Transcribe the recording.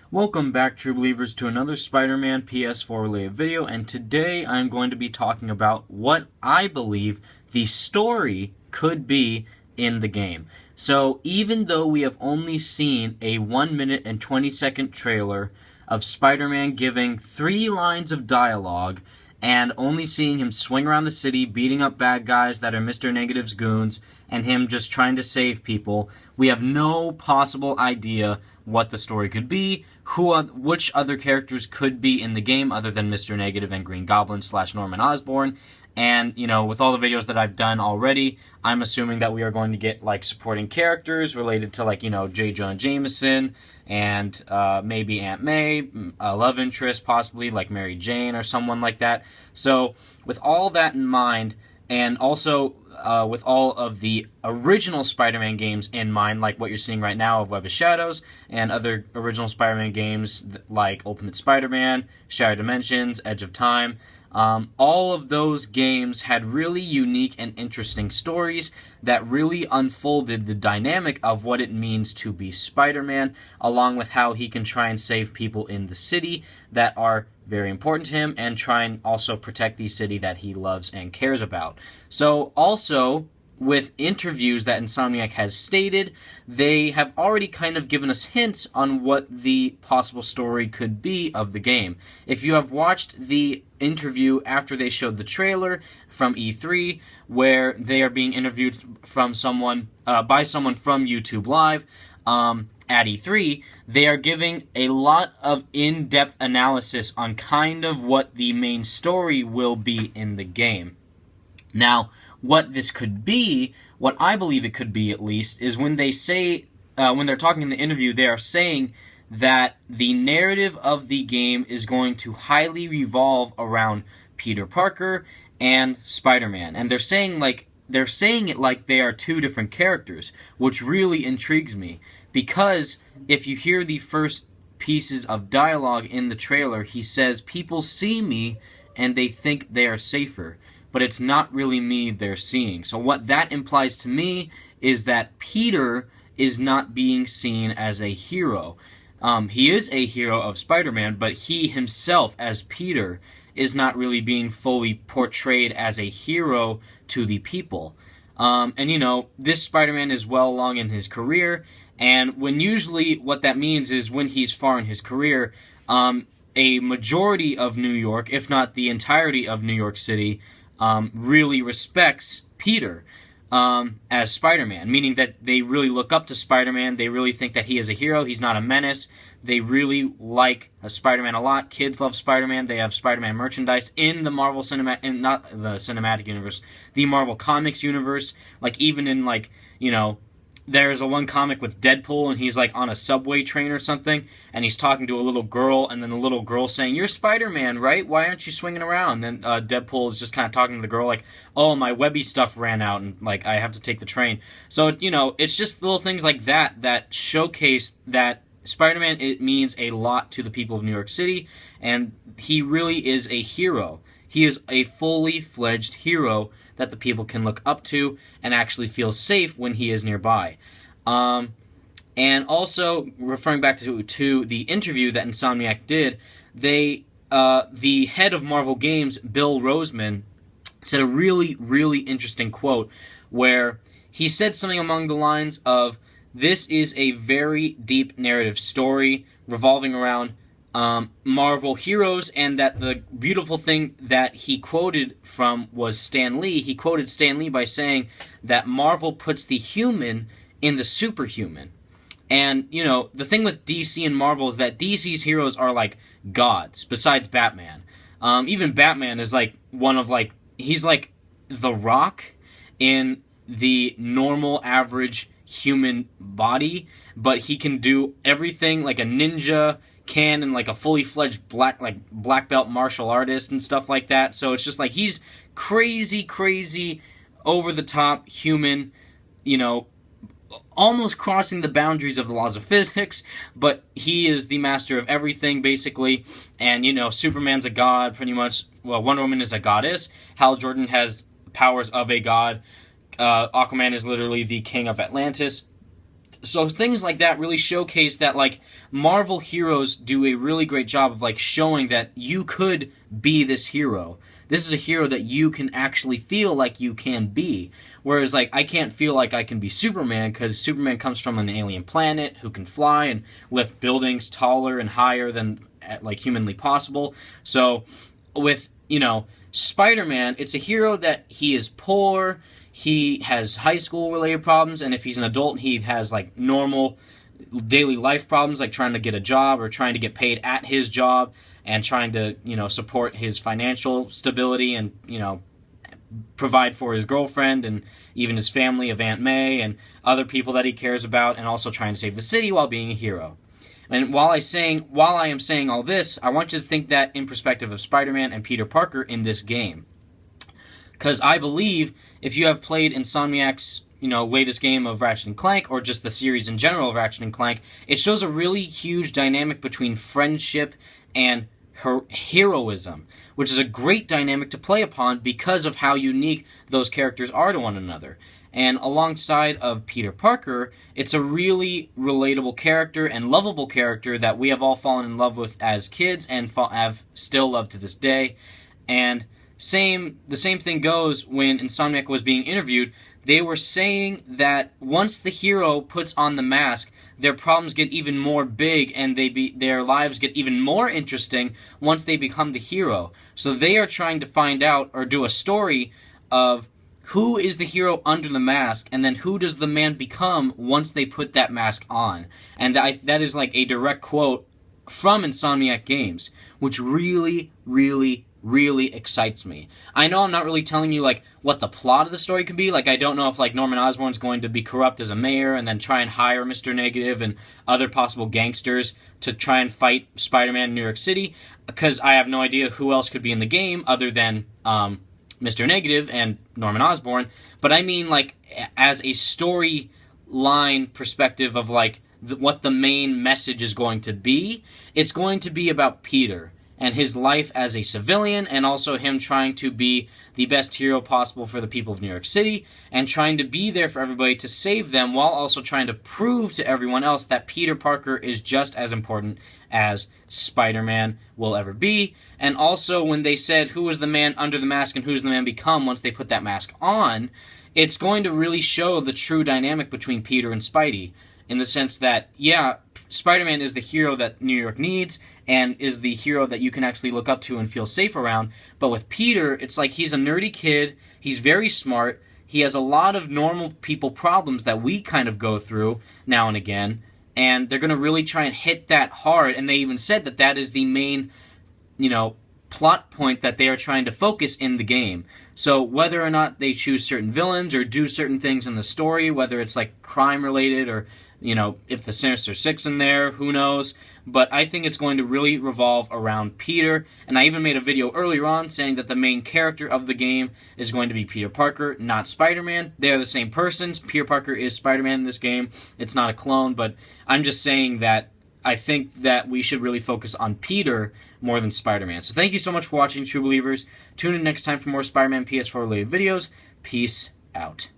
Welcome back, true believers, to another Spider-Man PS4 related video, and today I'm going to be talking about what I believe the story could be in the game. So, even though we have only seen a 1 minute and 20-second trailer of Spider-Man giving 3 lines of dialogue, and only seeing him swing around the city, beating up bad guys that are Mr. Negative's goons, and him just trying to save people, we have no possible idea what the story could be, which other characters could be in the game other than Mr. Negative and Green Goblin / Norman Osborn. And, with all the videos that I've done already, I'm assuming that we are going to get, supporting characters related to, J. Jonah Jameson, and maybe Aunt May, a love interest, possibly, like Mary Jane or someone like that. So, with all that in mind, and also with all of the original Spider-Man games in mind, like what you're seeing right now of Web of Shadows, and other original Spider-Man games like Ultimate Spider-Man, Shattered Dimensions, Edge of Time, all of those games had really unique and interesting stories that really unfolded the dynamic of what it means to be Spider-Man, along with how he can try and save people in the city that are very important to him, and try and also protect the city that he loves and cares about. So, also, with interviews that Insomniac has stated, they have already kind of given us hints on what the possible story could be of the game. If you have watched the interview after they showed the trailer from E3, where they are being interviewed from someone by someone from YouTube Live, at E3, they are giving a lot of in-depth analysis on kind of what the main story will be in the game. Now, what this could be, what I believe it could be at least, is when they say, when they're talking in the interview, they are saying that the narrative of the game is going to highly revolve around Peter Parker and Spider-Man. And they're saying it like they are two different characters, which really intrigues me. Because if you hear the first pieces of dialogue in the trailer, he says, "People see me and they think they are safer, but it's not really me they're seeing." So what that implies to me is that Peter is not being seen as a hero. He is a hero of Spider-Man, but he himself, as Peter, is not really being fully portrayed as a hero to the people. This Spider-Man is well along in his career, and when usually what that means is when he's far in his career, a majority of New York, if not the entirety of New York City, really respects Peter as Spider-Man, meaning that they really look up to Spider-Man. They really think that he is a hero. He's not a menace. They really like Spider-Man a lot. Kids love Spider-Man. They have Spider-Man merchandise in the Marvel not the cinematic universe, the Marvel Comics universe. Even in there's a one comic with Deadpool, and he's on a subway train or something, and he's talking to a little girl, and then the little girl saying, "You're Spider-Man, right? Why aren't you swinging around?" And then Deadpool is just kind of talking to the girl "Oh, my Webby stuff ran out, and I have to take the train." So it's just little things like that that showcase that Spider-Man, it means a lot to the people of New York City, and he really is a hero. He is a fully fledged hero that the people can look up to and actually feel safe when he is nearby. And also, referring back to the interview that Insomniac did, the head of Marvel Games, Bill Roseman, said a really, really interesting quote where he said something along the lines of, "This is a very deep narrative story revolving around Marvel heroes," and that the beautiful thing that he quoted from was Stan Lee. He quoted Stan Lee by saying that Marvel puts the human in the superhuman. And, the thing with DC and Marvel is that DC's heroes are gods, besides Batman. Even Batman is he's like The Rock in the normal, average human body, but he can do everything like a ninja can, and a fully fledged black belt martial artist and stuff like that. So it's just he's crazy over the top human, almost crossing the boundaries of the laws of physics, but he is the master of everything basically. And Superman's a god pretty much. Well, Wonder Woman is a goddess. Hal Jordan has powers of a god. Aquaman is literally the king of Atlantis. So things like that really showcase that, like, Marvel heroes do a really great job of, like, showing that you could be this hero. This is a hero that you can actually feel like you can be. Whereas, like, I can't feel like I can be Superman because Superman comes from an alien planet who can fly and lift buildings taller and higher than, like, humanly possible. So with, Spider-Man, it's a hero that he is poor, he has high school related problems, and if he's an adult, he has, like, normal daily life problems, like trying to get a job or trying to get paid at his job and trying to, support his financial stability and, provide for his girlfriend and even his family of Aunt May and other people that he cares about, and also trying to save the city while being a hero. And while I am saying all this, I want you to think that in perspective of Spider-Man and Peter Parker in this game. Because I believe if you have played Insomniac's, latest game of Ratchet & Clank, or just the series in general of Ratchet & Clank, it shows a really huge dynamic between friendship and heroism, which is a great dynamic to play upon because of how unique those characters are to one another. And alongside of Peter Parker, it's a really relatable character and lovable character that we have all fallen in love with as kids and have still loved to this day. And the same thing goes when Insomniac was being interviewed. They were saying that once the hero puts on the mask, their problems get even more big and their lives get even more interesting once they become the hero. So they are trying to find out or do a story of who is the hero under the mask, and then who does the man become once they put that mask on. And that is like a direct quote from Insomniac Games, which really, really, really excites me. I know I'm not really telling you, like, what the plot of the story could be. Like, I don't know if, like, Norman Osborn's going to be corrupt as a mayor and then try and hire Mr. Negative and other possible gangsters to try and fight Spider-Man in New York City, because I have no idea who else could be in the game other than Mr. Negative and Norman Osborn. But I mean, like, as a storyline perspective of, like, what the main message is going to be, it's going to be about Peter and his life as a civilian, and also him trying to be the best hero possible for the people of New York City, and trying to be there for everybody to save them, while also trying to prove to everyone else that Peter Parker is just as important as Spider-Man will ever be. And also, when they said who was the man under the mask and who's the man become once they put that mask on, it's going to really show the true dynamic between Peter and Spidey, in the sense that, yeah, Spider-Man is the hero that New York needs, and is the hero that you can actually look up to and feel safe around. But with Peter, it's like he's a nerdy kid, he's very smart, he has a lot of normal people problems that we kind of go through now and again, and they're going to really try and hit that hard, and they even said that that is the main, plot point that they are trying to focus in the game. So whether or not they choose certain villains or do certain things in the story, whether it's like crime related or if the Sinister Six in there, who knows? But I think it's going to really revolve around Peter, and I even made a video earlier on saying that the main character of the game is going to be Peter Parker, not Spider-Man. They are the same persons. Peter Parker is Spider-Man in this game. It's not a clone, but I'm just saying that I think that we should really focus on Peter more than Spider-Man. So thank you so much for watching, True Believers. Tune in next time for more Spider-Man PS4 related videos. Peace out.